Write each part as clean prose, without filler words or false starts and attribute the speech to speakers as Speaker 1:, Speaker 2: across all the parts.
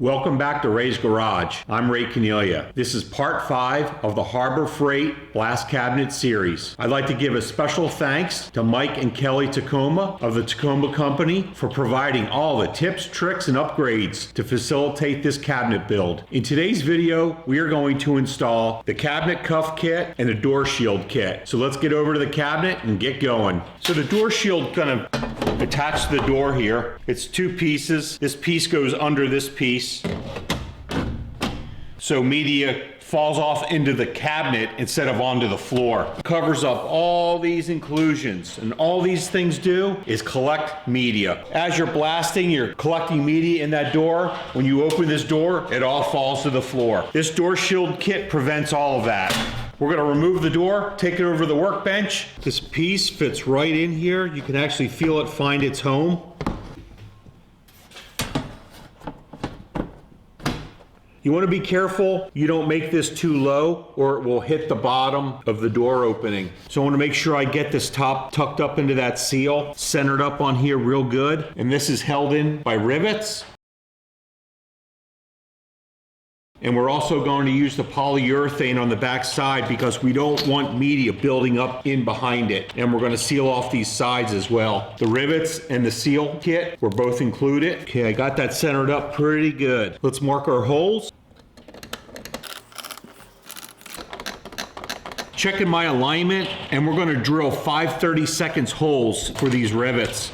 Speaker 1: Welcome back to Ray's Garage. I'm Ray Cornelia. This is part 5 of the Harbor Freight Blast Cabinet series. I'd like to give a special thanks to Mike and Kelly Tacoma of the Tacoma Company for providing all the tips, tricks, and upgrades to facilitate this cabinet build. In today's video, we are going to install the cabinet cuff kit and the door shield kit. So let's get over to the cabinet and get going. So the door shield kind of attached to the door here. It's 2 pieces. This piece goes under this piece. So media falls off into the cabinet instead of onto the floor. Covers up all these inclusions, and all these things do is collect media. As you're blasting, you're collecting media in that door. When you open this door, it all falls to the floor. This door shield kit prevents all of that. We're gonna remove the door, take it over the workbench. This piece fits right in here. You can actually feel it find its home. You want to be careful you don't make this too low or it will hit the bottom of the door opening. So I want to make sure I get this top tucked up into that seal, centered up on here real good. And this is held in by rivets. And we're also going to use the polyurethane on the back side because we don't want media building up in behind it. And we're going to seal off these sides as well. The rivets and the seal kit were both included. Okay, I got that centered up pretty good. Let's mark our holes. Checking my alignment, and we're going to drill 5 30-second holes for these rivets.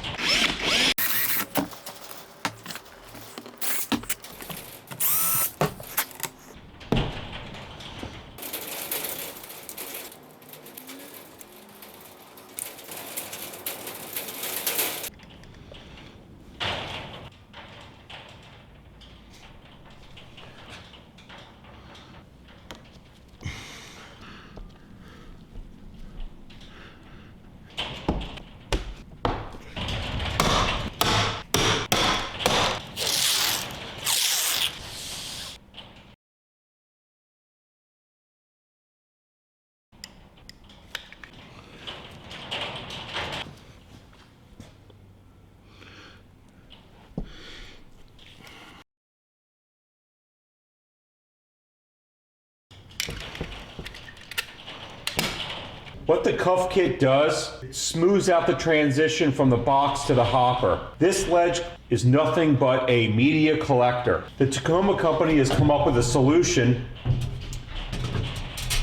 Speaker 1: What the cuff kit does, it smooths out the transition from the box to the hopper. This ledge is nothing but a media collector. The Tacoma Company has come up with a solution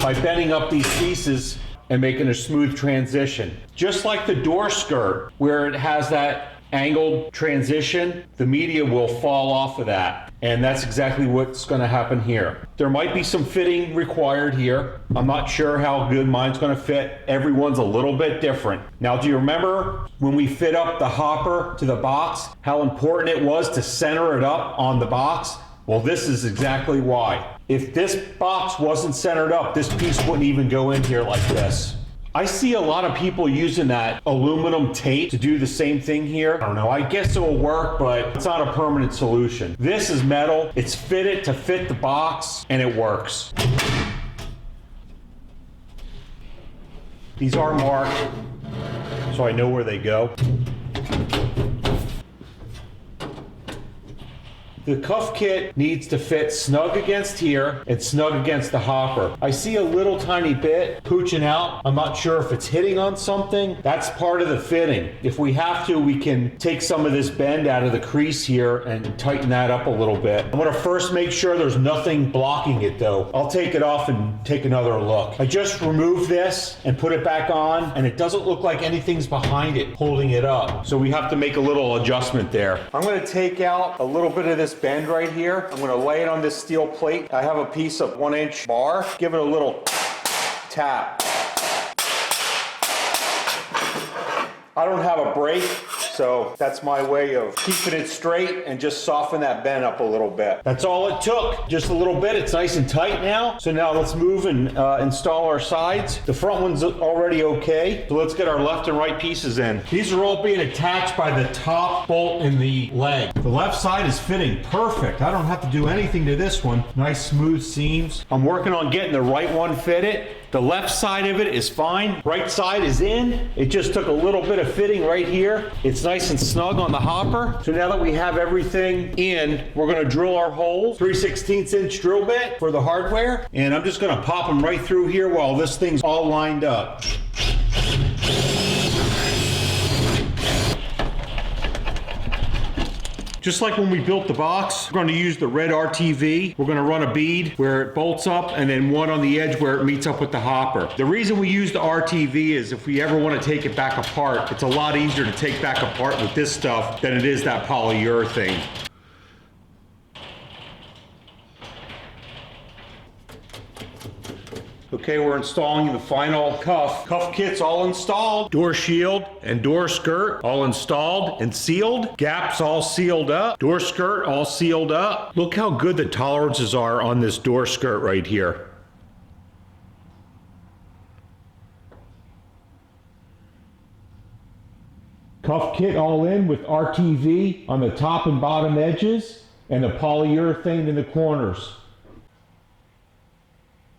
Speaker 1: by bending up these pieces and making a smooth transition. Just like the door skirt, where it has that angled transition, the media will fall off of that. And that's exactly what's going to happen here. There might be some fitting required here. I'm not sure how good mine's going to fit. Everyone's a little bit different. Now, do you remember when we fit up the hopper to the box, how important it was to center it up on the box? Well, this is exactly why. If this box wasn't centered up, this piece wouldn't even go in here like this. I see a lot of people using that aluminum tape to do the same thing here. I don't know, I guess it will work, but it's not a permanent solution. This is metal, it's fitted to fit the box, and it works. These are marked, so I know where they go. The cuff kit needs to fit snug against here and snug against the hopper. I see a little tiny bit pooching out. I'm not sure if it's hitting on something. That's part of the fitting. If we have to, we can take some of this bend out of the crease here and tighten that up a little bit. I'm gonna first make sure there's nothing blocking it though. I'll take it off and take another look. I just removed this and put it back on, and it doesn't look like anything's behind it holding it up. So we have to make a little adjustment there. I'm gonna take out a little bit of this bend right here. I'm going to lay it on this steel plate. I have a piece of 1-inch bar. Give it a little tap. I don't have a brake, so that's my way of keeping it straight and just soften that bend up a little bit. That's all it took, just a little bit. It's nice and tight now. So now let's move and install our sides. The front one's already okay, so let's get our left and right pieces in. These are all being attached by the top bolt in the leg. The left side is fitting perfect. I don't have to do anything to this one. Nice smooth seams. I'm working on getting the right one fitted. The left side of it is fine. Right side is in. It just took a little bit of fitting right here. It's nice and snug on the hopper. So now that we have everything in, we're gonna drill our holes. 3/16 inch drill bit for the hardware. And I'm just gonna pop them right through here while this thing's all lined up. Just like when we built the box, we're going to use the red RTV. We're going to run a bead where it bolts up and then one on the edge where it meets up with the hopper. The reason we use the RTV is if we ever want to take it back apart, it's a lot easier to take back apart with this stuff than it is that polyurethane. Okay, we're installing the final cuff. Cuff kit's all installed. Door shield and door skirt all installed and sealed. Gaps all sealed up. Door skirt all sealed up. Look how good the tolerances are on this door skirt right here. Cuff kit all in with RTV on the top and bottom edges and the polyurethane in the corners.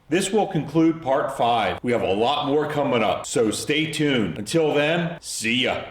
Speaker 1: This will conclude part 5. We have a lot more coming up, so stay tuned. Until then, see ya.